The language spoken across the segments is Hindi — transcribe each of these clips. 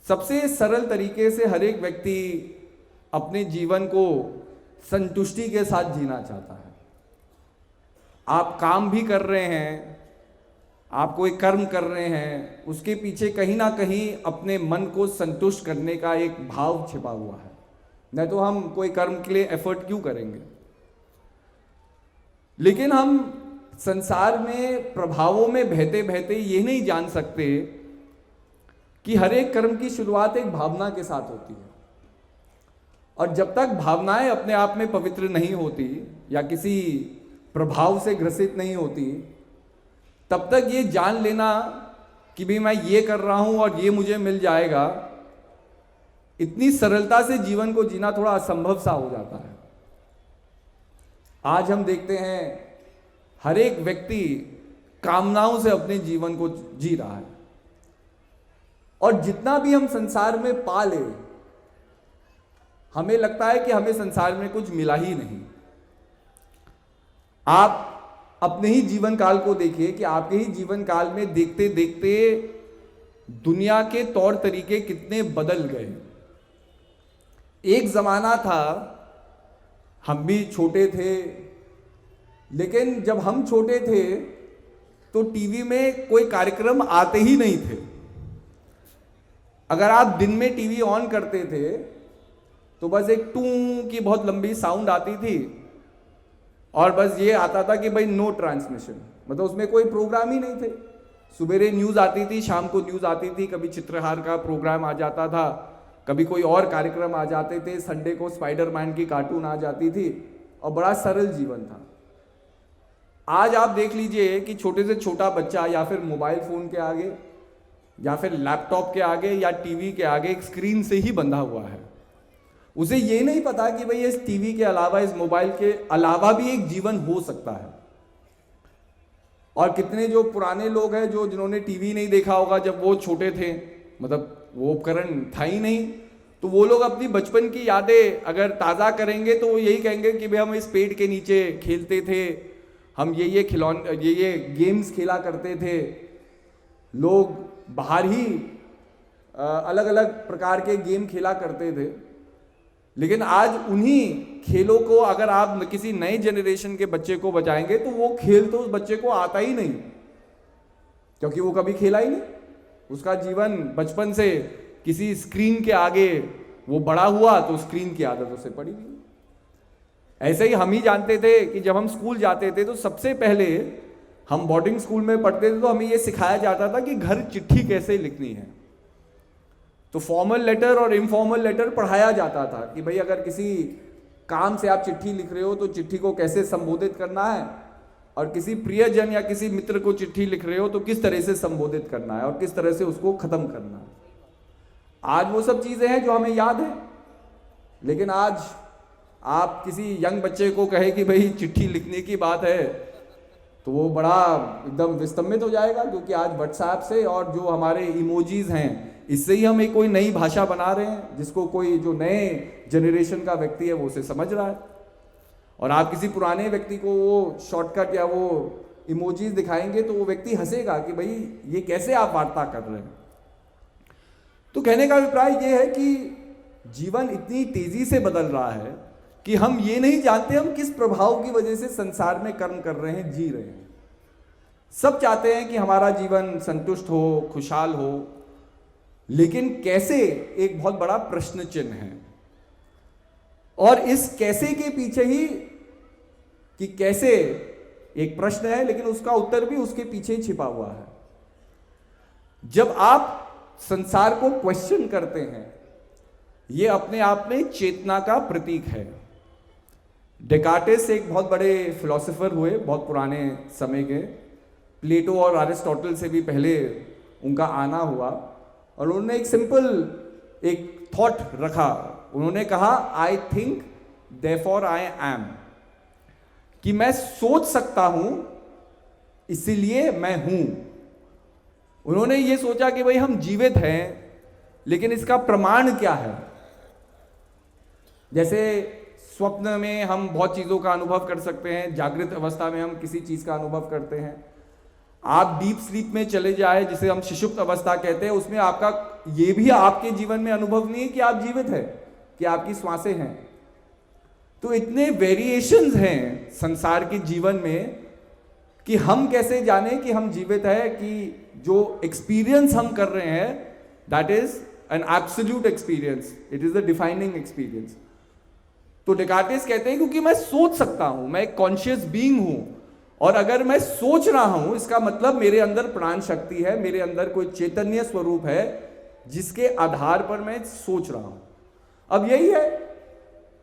सबसे सरल तरीके से हर एक व्यक्ति अपने जीवन को संतुष्टि के साथ जीना चाहता है। आप काम भी कर रहे हैं, आप कोई कर्म कर रहे हैं, उसके पीछे कहीं ना कहीं अपने मन को संतुष्ट करने का एक भाव छिपा हुआ है। नहीं तो हम कोई कर्म के लिए एफर्ट क्यों करेंगे। लेकिन हम संसार में प्रभावों में बहते बहते ये नहीं जान सकते कि हर एक कर्म की शुरुआत एक भावना के साथ होती है, और जब तक भावनाएं अपने आप में पवित्र नहीं होती या किसी प्रभाव से ग्रसित नहीं होती, तब तक ये जान लेना कि भाई मैं ये कर रहा हूं और ये मुझे मिल जाएगा, इतनी सरलता से जीवन को जीना थोड़ा असंभव सा हो जाता है। आज हम देखते हैं हर एक व्यक्ति कामनाओं से अपने जीवन को जी रहा है, और जितना भी हम संसार में पा ले, हमें लगता है कि हमें संसार में कुछ मिला ही नहीं। आप अपने ही जीवन काल को देखिए कि आपके ही जीवन काल में देखते देखते दुनिया के तौर तरीके कितने बदल गए। एक जमाना था, हम भी छोटे थे, लेकिन जब हम छोटे थे तो टीवी में कोई कार्यक्रम आते ही नहीं थे। अगर आप दिन में टीवी ऑन करते थे तो बस एक टू की बहुत लंबी साउंड आती थी, और बस ये आता था कि भाई नो ट्रांसमिशन, मतलब उसमें कोई प्रोग्राम ही नहीं थे। सुबेरे न्यूज़ आती थी, शाम को न्यूज़ आती थी, कभी चित्रहार का प्रोग्राम आ जाता था, कभी कोई और कार्यक्रम आ जाते थे, संडे को स्पाइडरमैन की कार्टून आ जाती थी, और बड़ा सरल जीवन था। आज आप देख लीजिए कि छोटे से छोटा बच्चा या फिर मोबाइल फ़ोन के आगे या फिर लैपटॉप के आगे या टीवी के आगे एक स्क्रीन से ही बंधा हुआ है। उसे ये नहीं पता कि भाई इस टीवी के अलावा, इस मोबाइल के अलावा भी एक जीवन हो सकता है। और कितने जो पुराने लोग हैं जो जिन्होंने टीवी नहीं देखा होगा जब वो छोटे थे, मतलब वो उपकरण था ही नहीं, तो वो लोग अपनी बचपन की यादें अगर ताज़ा करेंगे तो वो यही कहेंगे कि भाई हम इस पेड़ के नीचे खेलते थे, हम ये खिलौने ये गेम्स खेला करते थे, लोग बाहर ही अलग अलग प्रकार के गेम खेला करते थे। लेकिन आज उन्हीं खेलों को अगर आप किसी नए जनरेशन के बच्चे को बजाएंगे तो वो खेल तो उस बच्चे को आता ही नहीं, क्योंकि वो कभी खेला ही नहीं। उसका जीवन बचपन से किसी स्क्रीन के आगे वो बड़ा हुआ तो स्क्रीन की आदतों से पड़ी हुई। ऐसे ही हम ही जानते थे कि जब हम स्कूल जाते थे तो सबसे पहले हम बोर्डिंग स्कूल में पढ़ते थे तो हमें ये सिखाया जाता था कि घर चिट्ठी कैसे लिखनी है। तो फॉर्मल लेटर और इनफॉर्मल लेटर पढ़ाया जाता था कि भाई अगर किसी काम से आप चिट्ठी लिख रहे हो तो चिट्ठी को कैसे संबोधित करना है, और किसी प्रियजन या किसी मित्र को चिट्ठी लिख रहे हो तो किस तरह से संबोधित करना है और किस तरह से उसको खत्म करना है। आज वो सब चीजें हैं जो हमें याद है, लेकिन आज आप किसी यंग बच्चे को कहे कि भाई चिट्ठी लिखने की बात है तो वो बड़ा एकदम विस्तंभित हो जाएगा, क्योंकि आज व्हाट्सएप से और जो हमारे इमोजीज हैं इससे ही हम एक कोई नई भाषा बना रहे हैं जिसको कोई जो नए जनरेशन का व्यक्ति है वो उसे समझ रहा है। और आप किसी पुराने व्यक्ति को वो शॉर्टकट या वो इमोजीज दिखाएंगे तो वो व्यक्ति हंसेगा कि भाई ये कैसे आप वार्ता कर रहे हैं। तो कहने का अभिप्राय ये है कि जीवन इतनी तेजी से बदल रहा है कि हम ये नहीं जानते हम किस प्रभाव की वजह से संसार में कर्म कर रहे हैं, जी रहे हैं। सब चाहते हैं कि हमारा जीवन संतुष्ट हो, खुशहाल हो, लेकिन कैसे एक बहुत बड़ा प्रश्न चिन्ह है। और इस कैसे के पीछे ही कि कैसे एक प्रश्न है, लेकिन उसका उत्तर भी उसके पीछे ही छिपा हुआ है। जब आप संसार को क्वेश्चन करते हैं, ये अपने आप में चेतना का प्रतीक है। डेकार्टेस एक बहुत बड़े फिलोसोफर हुए, बहुत पुराने समय के, प्लेटो और अरिस्टोटल से भी पहले उनका आना हुआ, और उन्होंने एक सिंपल एक थॉट रखा। उन्होंने कहा I think therefore I am, कि मैं सोच सकता हूं इसीलिए मैं हूं। उन्होंने ये सोचा कि भाई हम जीवित हैं, लेकिन इसका प्रमाण क्या है। जैसे स्वप्न में हम बहुत चीज़ों का अनुभव कर सकते हैं, जागृत अवस्था में हम किसी चीज़ का अनुभव करते हैं। आप डीप स्लीप में चले जाए, जिसे हम सुषुप्त अवस्था कहते हैं, उसमें आपका ये भी आपके जीवन में अनुभव नहीं है कि आप जीवित है, कि आपकी श्वासें हैं। तो इतने वेरिएशंस हैं संसार के जीवन में कि हम कैसे जाने कि हम जीवित है, कि जो एक्सपीरियंस हम कर रहे हैं that is an absolute experience, it is the defining experience. तो डेकार्टेस कहते हैं क्योंकि मैं सोच सकता हूं, मैं एक कॉन्शियस बीइंग हूं, और अगर मैं सोच रहा हूं इसका मतलब मेरे अंदर प्राण शक्ति है, मेरे अंदर कोई चैतन्य स्वरूप है जिसके आधार पर मैं सोच रहा हूं। अब यही है,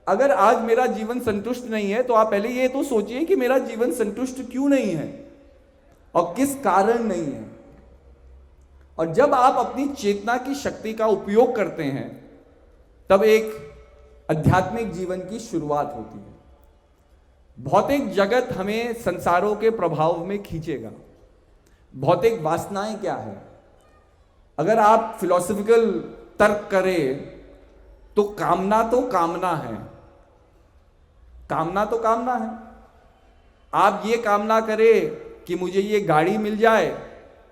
अगर आज मेरा जीवन संतुष्ट नहीं है तो आप पहले ये तो सोचिए कि मेरा जीवन संतुष्ट क्यों नहीं है और किस कारण नहीं है। और जब आप अपनी चेतना की शक्ति का उपयोग करते हैं तब एक आध्यात्मिक जीवन की शुरुआत होती है। भौतिक जगत हमें संसारों के प्रभाव में खींचेगा। भौतिक वासनाएं क्या है? अगर आप फिलोसॉफिकल तर्क करें तो कामना तो कामना है, कामना तो कामना है। आप ये कामना करें कि मुझे ये गाड़ी मिल जाए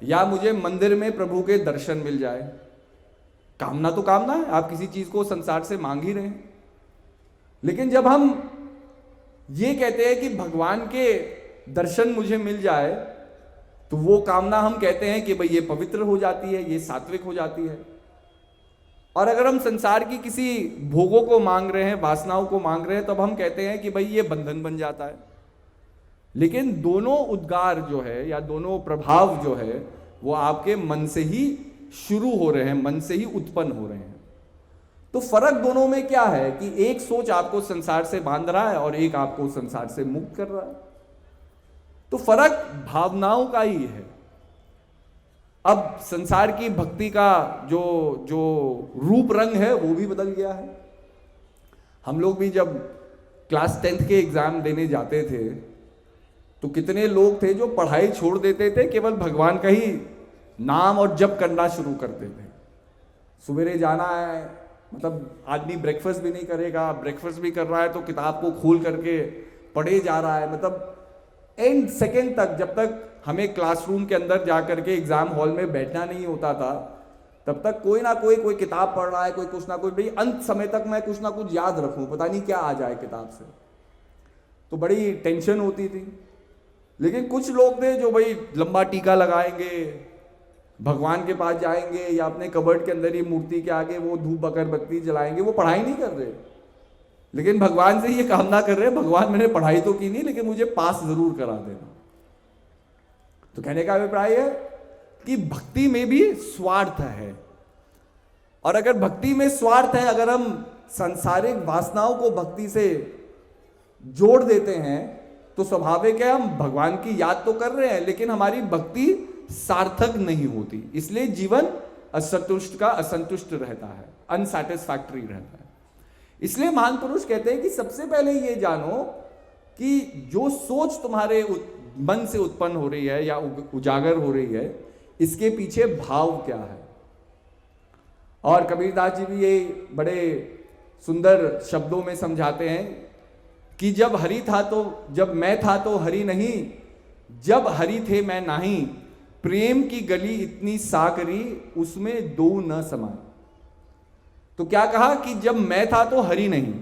या मुझे मंदिर में प्रभु के दर्शन मिल जाए, कामना तो कामना है, आप किसी चीज को संसार से मांग ही रहे हैं। लेकिन जब हम ये कहते हैं कि भगवान के दर्शन मुझे मिल जाए तो वो कामना हम कहते हैं कि भाई ये पवित्र हो जाती है, ये सात्विक हो जाती है। और अगर हम संसार की किसी भोगों को मांग रहे हैं, वासनाओं को मांग रहे हैं, तब हम कहते हैं कि भाई ये बंधन बन जाता है। लेकिन दोनों उद्गार जो है या दोनों प्रभाव जो है वो आपके मन से ही शुरू हो रहे हैं, मन से ही उत्पन्न हो रहे हैं। तो फर्क दोनों में क्या है कि एक सोच आपको संसार से बांध रहा है और एक आपको संसार से मुक्त कर रहा है। तो फर्क भावनाओं का ही है। अब संसार की भक्ति का जो जो रूप रंग है वो भी बदल गया है। हम लोग भी जब क्लास 10th के एग्जाम देने जाते थे तो कितने लोग थे जो पढ़ाई छोड़ देते थे, केवल भगवान का ही नाम और जप करना शुरू करते थे। सवेरे जाना है, मतलब आदमी ब्रेकफास्ट भी नहीं करेगा, ब्रेकफास्ट भी कर रहा है तो किताब को खोल करके पढ़े जा रहा है, मतलब एंड सेकेंड तक, जब तक हमें क्लासरूम के अंदर जाकर के एग्जाम हॉल में बैठना नहीं होता था तब तक कोई ना कोई किताब पढ़ रहा है, कोई कुछ ना कुछ, भाई अंत समय तक मैं कुछ ना कुछ याद रखूं, पता नहीं क्या आ जाए किताब से। तो बड़ी टेंशन होती थी। लेकिन कुछ लोग थे जो भाई लंबा टीका लगाएंगे, भगवान के पास जाएंगे या अपने कबर्ड के अंदर ही मूर्ति के आगे वो धूप अगरबत्ती जलाएंगे, वो पढ़ाई नहीं कर रहे लेकिन भगवान से ये कामना कर रहे हैं, भगवान मैंने पढ़ाई तो की नहीं लेकिन मुझे पास जरूर करा देना। तो कहने का अभिप्राय है कि भक्ति में भी स्वार्थ है, और अगर भक्ति में स्वार्थ है, अगर हम सांसारिक वासनाओं को भक्ति से जोड़ देते हैं तो स्वाभाविक है हम भगवान की याद तो कर रहे हैं लेकिन हमारी भक्ति सार्थक नहीं होती। इसलिए जीवन असंतुष्ट का असंतुष्ट रहता है, अनसैटिस्फैक्टरी रहता है। इसलिए महान पुरुष कहते हैं कि सबसे पहले ये जानो कि जो सोच तुम्हारे मन से उत्पन्न हो रही है या उजागर हो रही है, इसके पीछे भाव क्या है। और कबीरदास जी भी ये बड़े सुंदर शब्दों में समझाते हैं कि जब हरि था तो, जब मैं था तो हरि नहीं, जब हरि थे मैं नहीं, प्रेम की गली इतनी साकरी उसमें दो न समाए। तो क्या कहा कि जब मैं था तो हरि नहीं,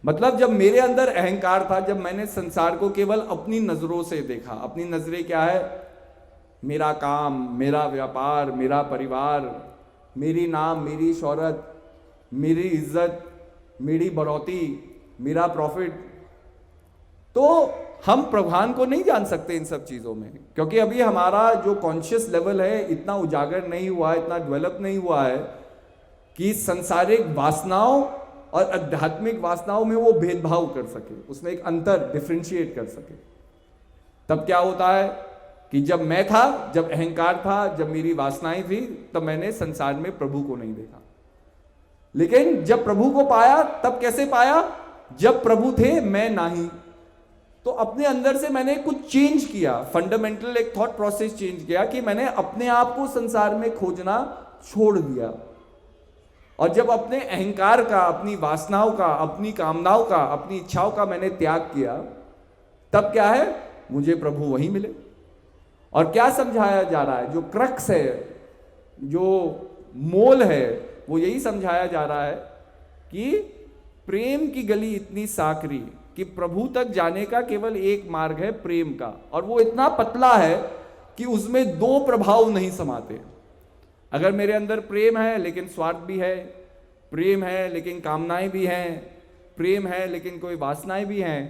मतलब जब मेरे अंदर अहंकार था, जब मैंने संसार को केवल अपनी नजरों से देखा। अपनी नजरें क्या है? मेरा काम, मेरा व्यापार, मेरा परिवार, मेरी नाम, मेरी शोहरत, मेरी इज्जत, मेरी बढ़ोतरी, मेरा प्रॉफिट। तो हम भगवान को नहीं जान सकते इन सब चीजों में, क्योंकि अभी हमारा जो कॉन्शियस लेवल है इतना उजागर नहीं हुआ है, इतना डेवलप नहीं हुआ है कि संसारिक वासनाओं और आध्यात्मिक वासनाओं में वो भेदभाव कर सके, उसमें एक अंतर डिफरेंशिएट कर सके। तब क्या होता है कि जब मैं था, जब अहंकार था, जब मेरी वासनाएं थी, तब मैंने संसार में प्रभु को नहीं देखा। लेकिन जब प्रभु को पाया, तब कैसे पाया? जब प्रभु थे मैं नहीं। तो अपने अंदर से मैंने कुछ चेंज किया, फंडामेंटल एक थॉट प्रोसेस चेंज किया कि मैंने अपने आप को संसार में खोजना छोड़ दिया। और जब अपने अहंकार का, अपनी वासनाओं का, अपनी कामनाओं का, अपनी इच्छाओं का मैंने त्याग किया, तब क्या है? मुझे प्रभु वहीं मिले। और क्या समझाया जा रहा है? जो क्रक्स है, जो मोल है वो यही समझाया जा रहा है कि प्रेम की गली इतनी साकरी कि प्रभु तक जाने का केवल एक मार्ग है प्रेम का, और वो इतना पतला है कि उसमें दो प्रभाव नहीं समाते। अगर मेरे अंदर प्रेम है लेकिन स्वार्थ भी है, प्रेम है लेकिन कामनाएं भी हैं, प्रेम है लेकिन कोई वासनाएं भी हैं,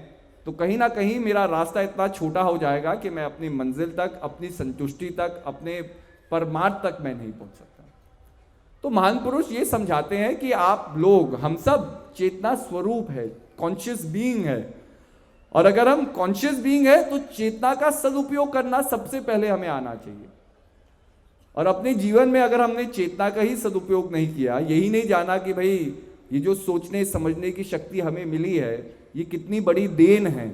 तो कहीं ना कहीं मेरा रास्ता इतना छोटा हो जाएगा कि मैं अपनी मंजिल तक, अपनी संतुष्टि तक, अपने परमार्थ तक मैं नहीं पहुंच सकता। तो महान पुरुष ये समझाते हैं कि आप लोग, हम सब चेतना स्वरूप है, कॉन्शियस बीइंग है, और अगर हम कॉन्शियस बीइंग है तो चेतना का सदुपयोग करना सबसे पहले हमें आना चाहिए। और अपने जीवन में अगर हमने चेतना का ही सदुपयोग नहीं किया, यही नहीं जाना कि भाई ये जो सोचने समझने की शक्ति हमें मिली है ये कितनी बड़ी देन है,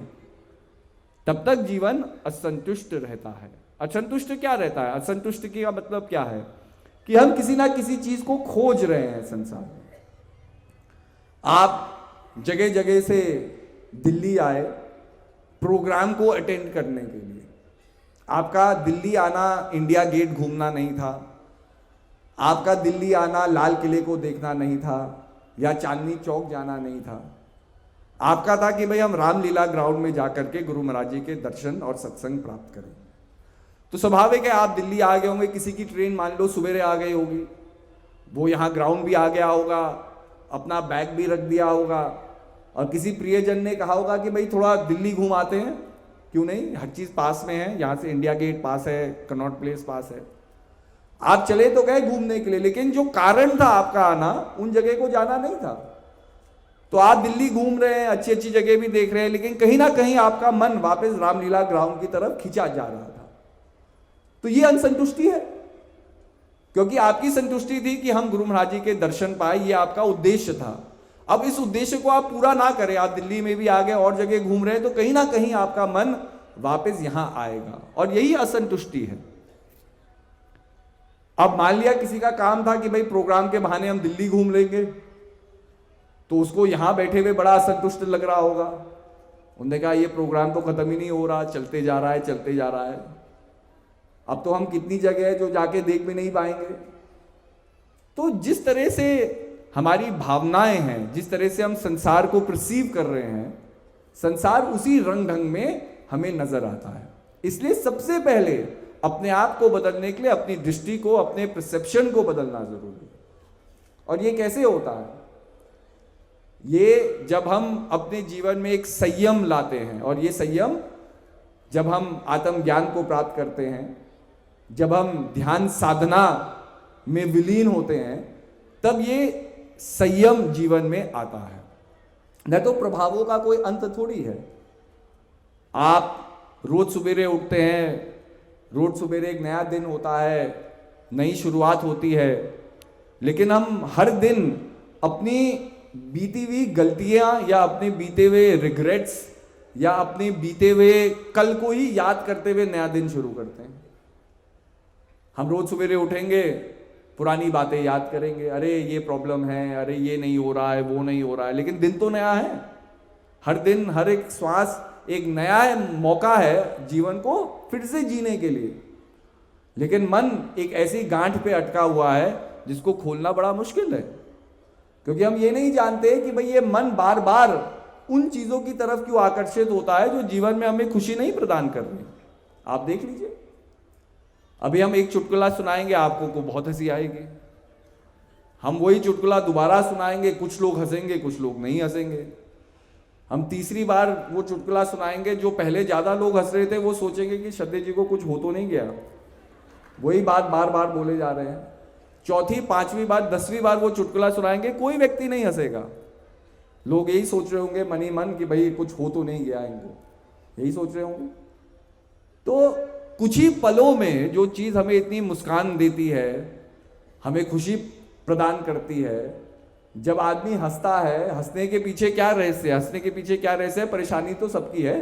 तब तक जीवन असंतुष्ट रहता है। असंतुष्ट क्या रहता है? असंतुष्ट का मतलब क्या है कि हम किसी ना किसी चीज को खोज रहे हैं संसार में। आप जगह जगह से दिल्ली आए प्रोग्राम को अटेंड करने के लिए। आपका दिल्ली आना इंडिया गेट घूमना नहीं था, आपका दिल्ली आना लाल किले को देखना नहीं था या चांदनी चौक जाना नहीं था। आपका था कि भाई हम रामलीला ग्राउंड में जाकर के गुरु महाराज जी के दर्शन और सत्संग प्राप्त करें। तो स्वाभाविक है आप दिल्ली आ गए होंगे, किसी की ट्रेन मान लो सवेरे आ गई होगी, वो यहाँ ग्राउंड भी आ गया होगा, अपना बैग भी रख दिया होगा, और किसी प्रियजन ने कहा होगा कि भाई थोड़ा दिल्ली घूम आते हैं, क्यों नहीं, हर चीज पास में है, यहाँ से इंडिया गेट पास है, कनॉट प्लेस पास है। आप चले तो गए घूमने के लिए, लेकिन जो कारण था आपका आना उन जगह को जाना नहीं था। तो आप दिल्ली घूम रहे हैं, अच्छी अच्छी जगह भी देख रहे हैं, लेकिन कहीं ना कहीं आपका मन वापस रामलीला ग्राउंड की तरफ खिंचा जा रहा था। तो ये असंतुष्टि है, क्योंकि आपकी संतुष्टि थी कि हम गुरु महाराज जी के दर्शन पाए, ये आपका उद्देश्य था। अब इस उद्देश्य को आप पूरा ना करें, आप दिल्ली में भी आ गए और जगह घूम रहे हैं, तो कहीं ना कहीं आपका मन वापस यहां आएगा, और यही असंतुष्टि है। अब मान लिया किसी का काम था कि भाई प्रोग्राम के बहाने हम दिल्ली घूम लेंगे, तो उसको यहां बैठे हुए बड़ा असंतुष्ट लग रहा होगा। उन्होंने कहा ये प्रोग्राम तो खत्म ही नहीं हो रहा, चलते जा रहा है, चलते जा रहा है, अब तो हम कितनी जगह है जो जाके देख भी नहीं पाएंगे। तो जिस तरह से हमारी भावनाएं हैं, जिस तरह से हम संसार को परसीव कर रहे हैं, संसार उसी रंग ढंग में हमें नजर आता है। इसलिए सबसे पहले अपने आप को बदलने के लिए अपनी दृष्टि को, अपने परसेप्शन को बदलना जरूरी है। और ये कैसे होता है? ये जब हम अपने जीवन में एक संयम लाते हैं, और ये संयम जब हम आत्मज्ञान को प्राप्त करते हैं, जब हम ध्यान साधना में विलीन होते हैं, तब ये संयम जीवन में आता है। न तो प्रभावों का कोई अंत थोड़ी है। आप रोज सवेरे उठते हैं, रोज सवेरे एक नया दिन होता है, नई शुरुआत होती है, लेकिन हम हर दिन अपनी बीती हुई गलतियां या अपने बीते हुए रिग्रेट्स या अपने बीते हुए कल को ही याद करते हुए नया दिन शुरू करते हैं। हम रोज सवेरे उठेंगे, पुरानी बातें याद करेंगे, अरे ये प्रॉब्लम है, अरे ये नहीं हो रहा है, वो नहीं हो रहा है, लेकिन दिन तो नया है। हर दिन, हर एक श्वास एक नया मौका है जीवन को फिर से जीने के लिए। लेकिन मन एक ऐसी गांठ पे अटका हुआ है जिसको खोलना बड़ा मुश्किल है, क्योंकि हम ये नहीं जानते कि भाई ये मन बार बार उन चीजों की तरफ क्यों आकर्षित होता है जो जीवन में हमें खुशी नहीं प्रदान कर रही। आप देख लीजिए, अभी हम एक चुटकुला सुनाएंगे आपको को बहुत हंसी आएगी, हम वही चुटकुला दोबारा सुनाएंगे, कुछ लोग हंसेंगे, कुछ लोग नहीं हंसेंगे। हम तीसरी बार वो चुटकुला सुनाएंगे, जो पहले ज्यादा लोग हंस रहे थे वो सोचेंगे कि श्रद्धे जी को कुछ हो तो नहीं गया, वही बात बार बार बोले जा रहे हैं। चौथी, पांचवी बार, 10वीं बार वो चुटकुला सुनाएंगे, कोई व्यक्ति नहीं हंसेगा। लोग यही सोच रहे होंगे मन ही मन कि भाई कुछ हो तो नहीं गया इनको, यही सोच रहे होंगे। तो कुछ ही पलों में जो चीज हमें इतनी मुस्कान देती है, हमें खुशी प्रदान करती है, जब आदमी हंसता है, हंसने के पीछे क्या रहस्य है? हंसने के पीछे क्या रहस्य है? परेशानी तो सबकी है।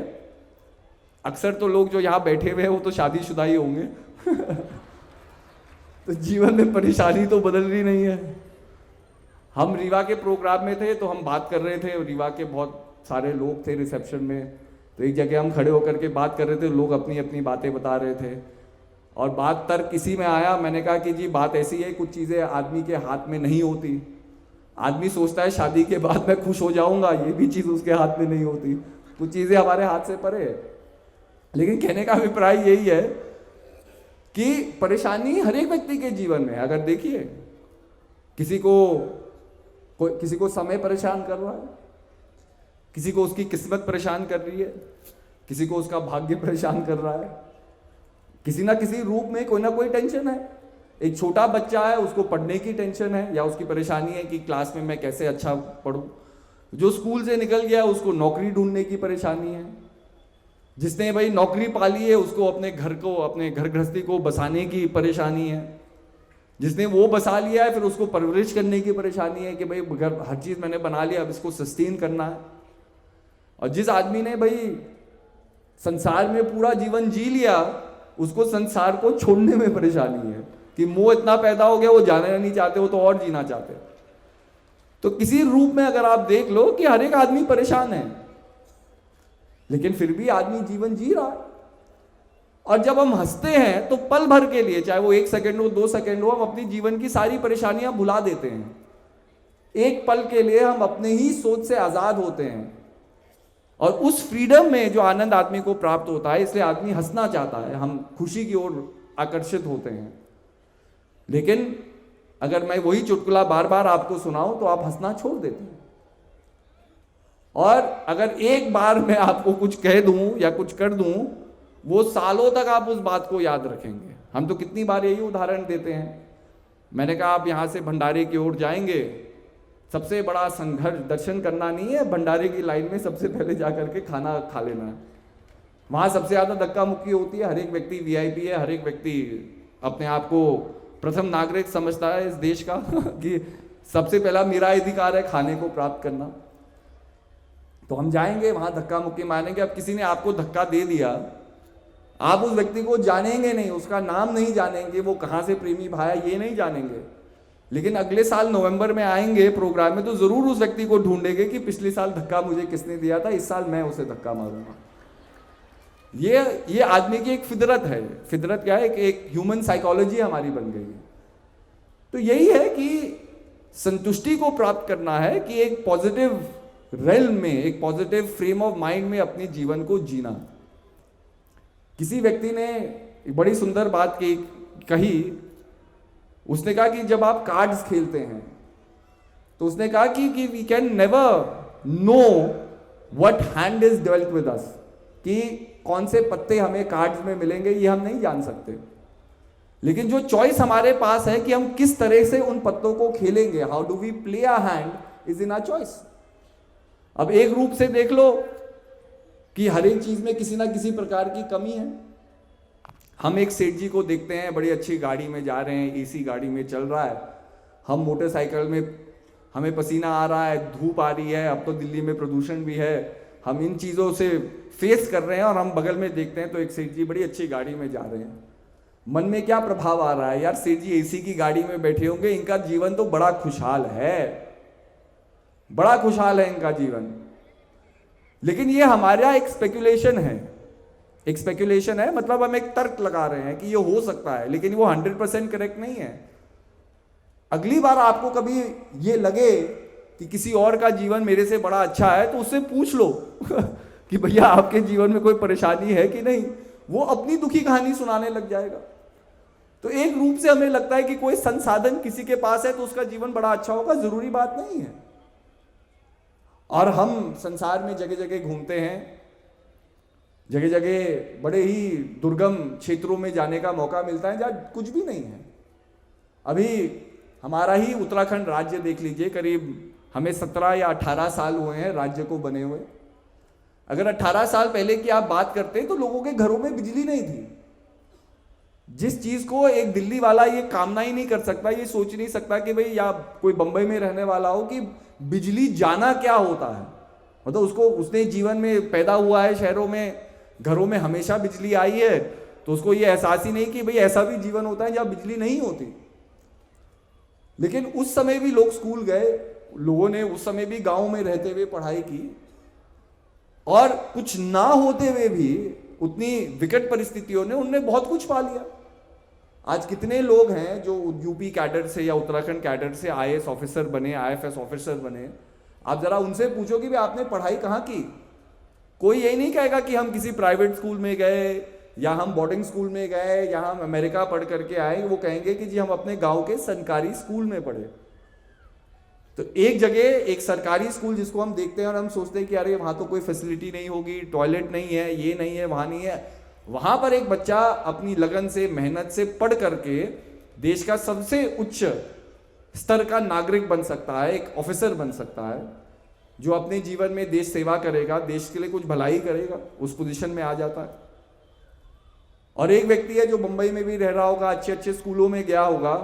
अक्सर तो लोग जो यहाँ बैठे हुए हैं वो तो शादीशुदा ही होंगे तो जीवन में परेशानी तो बदल रही नहीं है। हम रीवा के प्रोग्राम में थे तो हम बात कर रहे थे, रीवा के बहुत सारे लोग थे रिसेप्शन में, तो एक जगह हम खड़े होकर के बात कर रहे थे, लोग अपनी अपनी बातें बता रहे थे, और बात तर्क किसी में आया, मैंने कहा कि जी बात ऐसी है, कुछ चीज़ें आदमी के हाथ में नहीं होती। आदमी सोचता है शादी के बाद मैं खुश हो जाऊंगा, ये भी चीज़ उसके हाथ में नहीं होती, कुछ चीज़ें हमारे हाथ से परे है। लेकिन कहने का अभिप्राय यही है कि परेशानी हर एक व्यक्ति के जीवन में, अगर देखिए किसी को समय परेशान कर रहा है, किसी को उसकी किस्मत परेशान कर रही है, किसी को उसका भाग्य परेशान कर रहा है, किसी ना किसी रूप में कोई ना कोई टेंशन है। एक छोटा बच्चा है, उसको पढ़ने की टेंशन है या उसकी परेशानी है कि क्लास में मैं कैसे अच्छा पढूं। जो स्कूल से निकल गया उसको नौकरी ढूंढने की परेशानी है। जिसने भाई नौकरी पाली है उसको अपने घर गृहस्थी को बसाने की परेशानी है। जिसने वो बसा लिया है फिर उसको परवरिश करने की परेशानी है कि भाई घर हर चीज़ मैंने बना लिया, अब इसको सस्टेन करना है। और जिस आदमी ने भाई संसार में पूरा जीवन जी लिया, उसको संसार को छोड़ने में परेशानी है कि मोह इतना पैदा हो गया, वो जाना नहीं चाहते, वो तो और जीना चाहते। तो किसी रूप में अगर आप देख लो कि हर एक आदमी परेशान है, लेकिन फिर भी आदमी जीवन जी रहा है। और जब हम हंसते हैं तो पल भर के लिए, चाहे वो 1 सेकंड हो 2 सेकंड हो, हम अपनी जीवन की सारी परेशानियां भुला देते हैं। एक पल के लिए हम अपने ही सोच से आजाद होते हैं और उस फ्रीडम में जो आनंद आदमी को प्राप्त होता है, इसलिए आदमी हंसना चाहता है, हम खुशी की ओर आकर्षित होते हैं। लेकिन अगर मैं वही चुटकुला बार बार आपको सुनाऊं तो आप हंसना छोड़ देते हैं। और अगर एक बार मैं आपको कुछ कह दूं या कुछ कर दूं, वो सालों तक आप उस बात को याद रखेंगे। हम तो कितनी बार यही उदाहरण देते हैं। मैंने कहा आप यहाँ से भंडारे की ओर जाएंगे, सबसे बड़ा संघर्ष दर्शन करना नहीं है, भंडारे की लाइन में सबसे पहले जाकर के खाना खा लेना है। वहाँ सबसे ज़्यादा धक्का मुक्की होती है, हर एक व्यक्ति वीआईपी है, हर एक व्यक्ति अपने आप को प्रथम नागरिक समझता है इस देश का कि सबसे पहला मेरा अधिकार है खाने को प्राप्त करना। तो हम जाएंगे वहाँ धक्का मुक्की मारेंगे। अब किसी ने आपको धक्का दे दिया, आप उस व्यक्ति को जानेंगे नहीं, उसका नाम नहीं जानेंगे, वो कहाँ से प्रेमी भाया ये नहीं जानेंगे। लेकिन अगले साल नवंबर में आएंगे प्रोग्राम में तो जरूर उस व्यक्ति को ढूंढेंगे कि पिछले साल धक्का मुझे किसने दिया था, इस साल मैं उसे धक्का मारूंगा। ये आदमी की एक फितरत है। फितरत क्या है कि एक ह्यूमन साइकोलॉजी हमारी बन गई है। तो यही है कि संतुष्टि को प्राप्त करना है कि एक पॉजिटिव रेल्म में, एक पॉजिटिव फ्रेम ऑफ माइंड में अपने जीवन को जीना। किसी व्यक्ति ने एक बड़ी सुंदर बात कही। उसने कहा कि जब आप कार्ड्स खेलते हैं तो उसने कहा कि we can never know what hand is dealt with us, कि कौन से पत्ते हमें कार्ड्स में मिलेंगे ये हम नहीं जान सकते। लेकिन जो चॉइस हमारे पास है कि हम किस तरह से उन पत्तों को खेलेंगे, how do we play a hand, is in our choice. अब एक रूप से देख लो कि हर एक चीज में किसी ना किसी प्रकार की कमी है। हम एक सेठ जी को देखते हैं, बड़ी अच्छी गाड़ी में जा रहे हैं, एसी गाड़ी में चल रहा है, हम मोटरसाइकिल में, हमें पसीना आ रहा है, धूप आ रही है, अब तो दिल्ली में प्रदूषण भी है, हम इन चीज़ों से फेस कर रहे हैं और हम बगल में देखते हैं तो एक सेठ जी बड़ी अच्छी गाड़ी में जा रहे हैं। मन में क्या प्रभाव आ रहा है, यार सेठ जी एसी की गाड़ी में बैठे होंगे, इनका जीवन तो बड़ा खुशहाल है, बड़ा खुशहाल है इनका जीवन। लेकिन ये हमारा एक स्पेकुलेशन है। एक स्पेकुलेशन है मतलब हम एक तर्क लगा रहे हैं कि ये हो सकता है, लेकिन वो 100% करेक्ट नहीं है। अगली बार आपको कभी ये लगे कि किसी और का जीवन मेरे से बड़ा अच्छा है तो उससे पूछ लो कि भैया आपके जीवन में कोई परेशानी है कि नहीं। वो अपनी दुखी कहानी सुनाने लग जाएगा। तो एक रूप से हमें लगता है कि कोई संसाधन किसी के पास है तो उसका जीवन बड़ा अच्छा होगा, जरूरी बात नहीं है। और हम संसार में जगह जगह घूमते हैं, जगह जगह बड़े ही दुर्गम क्षेत्रों में जाने का मौका मिलता है जहाँ कुछ भी नहीं है। अभी हमारा ही उत्तराखंड राज्य देख लीजिए, करीब हमें 17 या 18 साल हुए हैं राज्य को बने हुए। अगर 18 साल पहले की आप बात करते तो लोगों के घरों में बिजली नहीं थी। जिस चीज को एक दिल्ली वाला ये कामना ही नहीं कर सकता, ये सोच नहीं सकता कि भाई या कोई बंबई में रहने वाला हो कि बिजली जाना क्या होता है। मतलब उसने जीवन में पैदा हुआ है शहरों में, घरों में हमेशा बिजली आई है, तो उसको ये एहसास ही नहीं कि भाई ऐसा भी जीवन होता है जहां बिजली नहीं होती। लेकिन उस समय भी लोग स्कूल गए, लोगों ने उस समय भी गांव में रहते हुए पढ़ाई की, और कुछ ना होते हुए भी उतनी विकट परिस्थितियों ने उनने बहुत कुछ पा लिया। आज कितने लोग हैं जो यूपी कैडर से या उत्तराखंड कैडर से आईएएस ऑफिसर बने, आईएफएस ऑफिसर बने। आप जरा उनसे पूछो कि भाई आपने पढ़ाई कहाँ की। कोई यही नहीं कहेगा कि हम किसी प्राइवेट स्कूल में गए या हम बोर्डिंग स्कूल में गए या हम अमेरिका पढ़ करके आए। वो कहेंगे कि जी हम अपने गांव के सरकारी स्कूल में पढ़े। तो एक जगह एक सरकारी स्कूल जिसको हम देखते हैं और हम सोचते हैं कि अरे वहां तो कोई फैसिलिटी नहीं होगी, टॉयलेट नहीं है, ये नहीं है, वहां नहीं है। वहां पर एक बच्चा अपनी लगन से, मेहनत से पढ़ करके देश का सबसे उच्च स्तर का नागरिक बन सकता है, एक ऑफिसर बन सकता है, जो अपने जीवन में देश सेवा करेगा, देश के लिए कुछ भलाई करेगा, उस पोजीशन में आ जाता है। और एक व्यक्ति है जो मुंबई में भी रह रहा होगा, अच्छे अच्छे स्कूलों में गया होगा,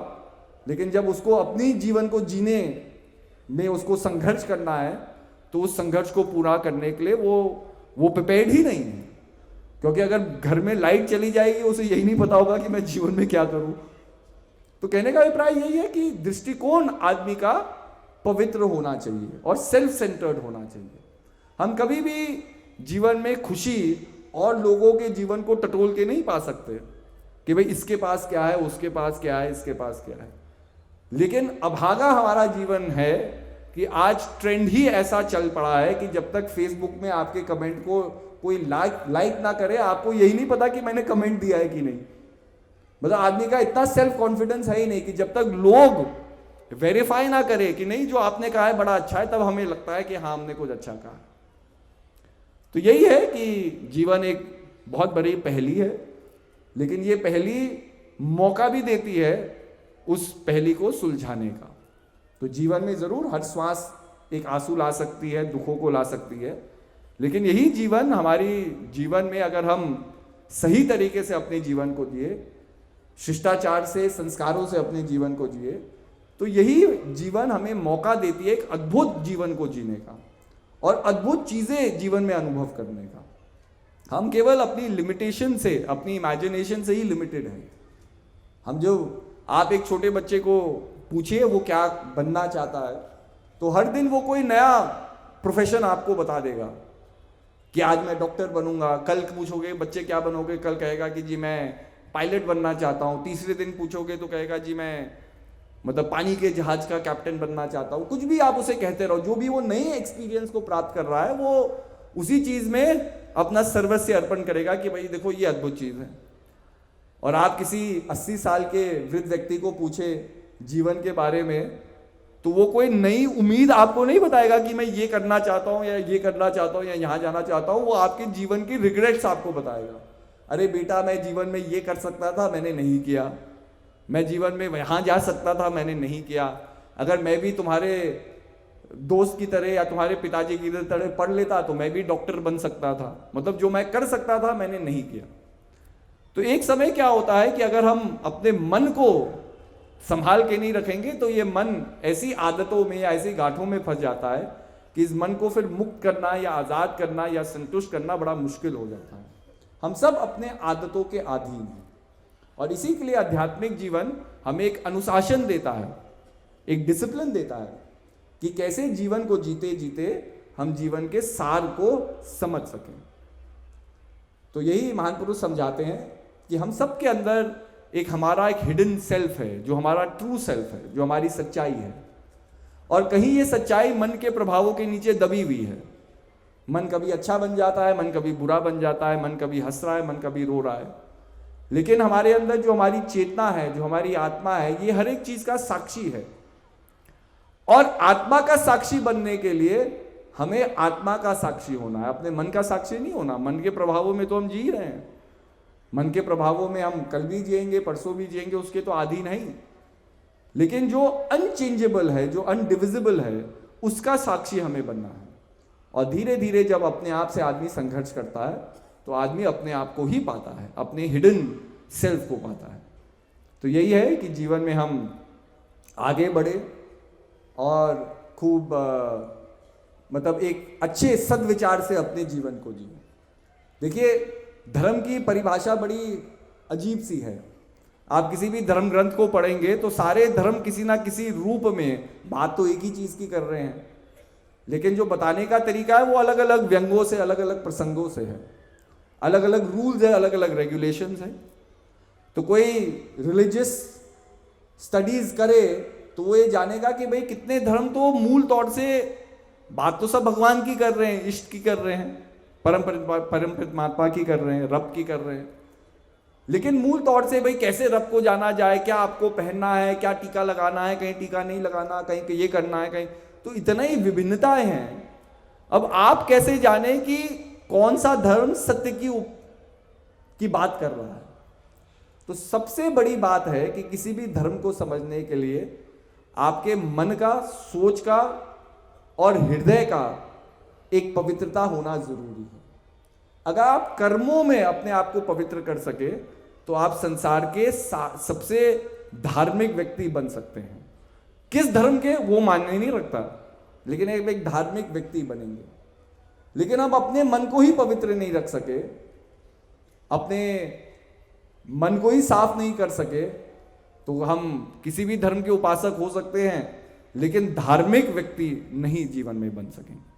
लेकिन जब उसको अपनी जीवन को जीने में उसको संघर्ष करना है तो उस संघर्ष को पूरा करने के लिए वो प्रिपेयर्ड ही नहीं है। क्योंकि अगर घर में लाइट चली जाएगी, उसे यही नहीं पता होगा कि मैं जीवन में क्या करूं। तो कहने का अभिप्राय यही है कि दृष्टिकोण आदमी का पवित्र होना चाहिए और सेल्फ सेंटर्ड होना चाहिए। हम कभी भी जीवन में खुशी और लोगों के जीवन को टटोल के नहीं पा सकते कि भाई इसके पास क्या है, उसके पास क्या है, इसके पास क्या है। लेकिन अभागा हमारा जीवन है कि आज ट्रेंड ही ऐसा चल पड़ा है कि जब तक फेसबुक में आपके कमेंट को कोई लाइक ना करे, आपको यही नहीं पता कि मैंने कमेंट दिया है कि नहीं। मतलब आदमी का इतना सेल्फ कॉन्फिडेंस है ही नहीं कि जब तक लोग वेरीफाई ना करे कि नहीं जो आपने कहा है बड़ा अच्छा है, तब हमें लगता है कि हाँ हमने कुछ अच्छा कहा। तो यही है कि जीवन एक बहुत बड़ी पहेली है, लेकिन ये पहेली मौका भी देती है उस पहेली को सुलझाने का। तो जीवन में जरूर हर श्वास एक आंसू ला सकती है, दुखों को ला सकती है, लेकिन यही जीवन हमारी जीवन में अगर हम सही तरीके से अपने जीवन को जिए, शिष्टाचार से, संस्कारों से अपने जीवन को जिए, तो यही जीवन हमें मौका देती है एक अद्भुत जीवन को जीने का और अद्भुत चीजें जीवन में अनुभव करने का। हम केवल अपनी लिमिटेशन से, अपनी इमेजिनेशन से ही लिमिटेड हैं। हम जो आप एक छोटे बच्चे को पूछिए वो क्या बनना चाहता है, तो हर दिन वो कोई नया प्रोफेशन आपको बता देगा कि आज मैं डॉक्टर बनूंगा। कल पूछोगे बच्चे क्या बनोगे, कल कहेगा कि जी मैं पायलट बनना चाहता हूँ। तीसरे दिन पूछोगे तो कहेगा जी मैं मतलब पानी के जहाज का कैप्टन बनना चाहता हूँ। कुछ भी आप उसे कहते रहो, जो भी वो नए एक्सपीरियंस को प्राप्त कर रहा है वो उसी चीज में अपना सर्वस्व अर्पण करेगा कि भाई देखो ये अद्भुत चीज है। और आप किसी 80 साल के वृद्ध व्यक्ति को पूछे जीवन के बारे में, तो वो कोई नई उम्मीद आपको नहीं बताएगा कि मैं ये करना चाहता हूँ या ये करना चाहता हूँ या यहाँ जाना चाहता हूँ। वो आपके जीवन की रिग्रेट्स आपको बताएगा। अरे बेटा मैं जीवन में ये कर सकता था, मैंने नहीं किया। मैं जीवन में यहाँ जा सकता था, मैंने नहीं किया। अगर मैं भी तुम्हारे दोस्त की तरह या तुम्हारे पिताजी की तरह पढ़ लेता तो मैं भी डॉक्टर बन सकता था। मतलब जो मैं कर सकता था मैंने नहीं किया। तो एक समय क्या होता है कि अगर हम अपने मन को संभाल के नहीं रखेंगे तो ये मन ऐसी आदतों में या ऐसी गांठों में फंस जाता है कि इस मन को फिर मुक्त करना या आजाद करना या संतुष्ट करना बड़ा मुश्किल हो जाता है। हम सब अपने आदतों के अधीन हैं और इसी के लिए आध्यात्मिक जीवन हमें एक अनुशासन देता है, एक डिसिप्लिन देता है कि कैसे जीवन को जीते जीते हम जीवन के सार को समझ सकें। तो यही महान पुरुष समझाते हैं कि हम सब के अंदर एक हमारा एक हिडन सेल्फ है, जो हमारा ट्रू सेल्फ है, जो हमारी सच्चाई है। और कहीं ये सच्चाई मन के प्रभावों के नीचे दबी हुई है। मन कभी अच्छा बन जाता है, मन कभी बुरा बन जाता है, मन कभी हंस रहा है, मन कभी रो रहा है। लेकिन हमारे अंदर जो हमारी चेतना है, जो हमारी आत्मा है, ये हर एक चीज का साक्षी है। और आत्मा का साक्षी बनने के लिए हमें आत्मा का साक्षी होना है, अपने मन का साक्षी नहीं होना। मन के प्रभावों में तो हम जी रहे हैं, मन के प्रभावों में हम कल भी जिएंगे, परसों भी जिएंगे, उसके तो आदी नहीं। लेकिन जो अनचेंजेबल है, जो अनडिविजिबल है, उसका साक्षी हमें बनना है। और धीरे धीरे जब अपने आप से आदमी संघर्ष करता है तो आदमी अपने आप को ही पाता है, अपने हिडन सेल्फ को पाता है। तो यही है कि जीवन में हम आगे बढ़े और खूब मतलब एक अच्छे सद्विचार से अपने जीवन को जिए। देखिए धर्म की परिभाषा बड़ी अजीब सी है। आप किसी भी धर्म ग्रंथ को पढ़ेंगे तो सारे धर्म किसी ना किसी रूप में बात तो एक ही चीज की कर रहे हैं, लेकिन जो बताने का तरीका है वो अलग अलग व्यंगों से, अलग अलग प्रसंगों से है, अलग अलग रूल्स है, अलग अलग रेगुलेशंस है। तो कोई रिलीजियस स्टडीज करे तो वो ये जानेगा कि भाई कितने धर्म तो मूल तौर से बात तो सब भगवान की कर रहे हैं, इष्ट की कर रहे हैं, परम परमात्मा की कर रहे हैं, रब की कर रहे हैं, लेकिन मूल तौर से भाई कैसे रब को जाना जाए, क्या आपको पहनना है, क्या टीका लगाना है, कहीं टीका नहीं लगाना, कहीं ये करना है, कहीं, तो इतना ही विभिन्नताएं हैं। अब आप कैसे जाने कि कौन सा धर्म सत्य की बात कर रहा है? तो सबसे बड़ी बात है कि किसी भी धर्म को समझने के लिए आपके मन का, सोच का और हृदय का एक पवित्रता होना जरूरी है। अगर आप कर्मों में अपने आप को पवित्र कर सके तो आप संसार के सबसे धार्मिक व्यक्ति बन सकते हैं। किस धर्म के वो मायने नहीं रखता, लेकिन एक धार्मिक व्यक्ति बनेंगे। लेकिन आप अपने मन को ही पवित्र नहीं रख सके, अपने मन को ही साफ नहीं कर सके, तो हम किसी भी धर्म के उपासक हो सकते हैं लेकिन धार्मिक व्यक्ति नहीं जीवन में बन सकेंगे।